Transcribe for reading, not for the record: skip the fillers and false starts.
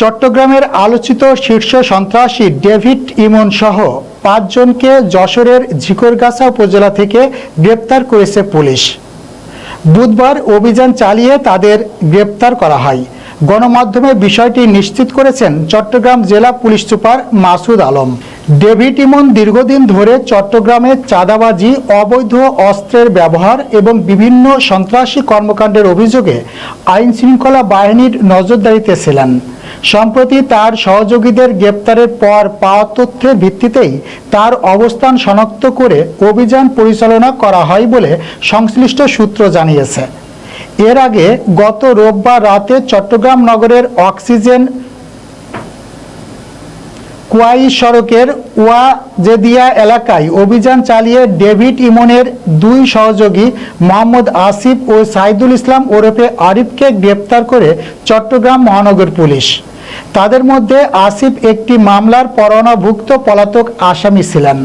চট্টগ্রামের আলোচিত শীর্ষ সন্ত্রাসী ডেভিড ইমন সহ ৫ জনকে যশোরের ঝিকরগাছা উপজেলা থেকে গ্রেপ্তার করেছে পুলিশ। বুধবার অভিযান চালিয়ে তাদের গ্রেপ্তার করা হয়। গণমাধ্যমে বিষয়টি নিশ্চিত করেছেন চট্টগ্রাম জেলা police super Masud Alam. David Emon দীর্ঘদিন ধরে চট্টগ্রামে চাঁদাবাজি, অবৈধ অস্ত্রের ব্যবহার এবং বিভিন্ন সন্ত্রাসী কর্মকাণ্ডের অভিযোগে আইন শৃঙ্খলা বাহিনীর নজরদারিতে ছিলেন। সম্প্রতি তার সহযোগীদের গ্রেপ্তারের পর পাওয়া তথ্যের ভিত্তিতেই তার অবস্থান শনাক্ত করে অভিযান পরিচালনা করা হয় বলে সংশ্লিষ্ট সূত্র জানিয়েছে। এর আগে গত রোববার রাতে চট্টগ্রাম নগরের অক্সিজেন কুয়াই সড়কের ওয়াজেদিয়া এলাকায় অভিযান চালিয়ে ডেভিড ইমনের ২ সহযোগী মোহাম্মদ আসিফ ও সাইদুল ইসলাম ওরফে আরিফকে গ্রেপ্তার করে চট্টগ্রাম মহানগর পুলিশ। তাদের মধ্যে আসিফ একটি মামলার পরোয়ানাভুক্ত পলাতক আসামি ছিলেন।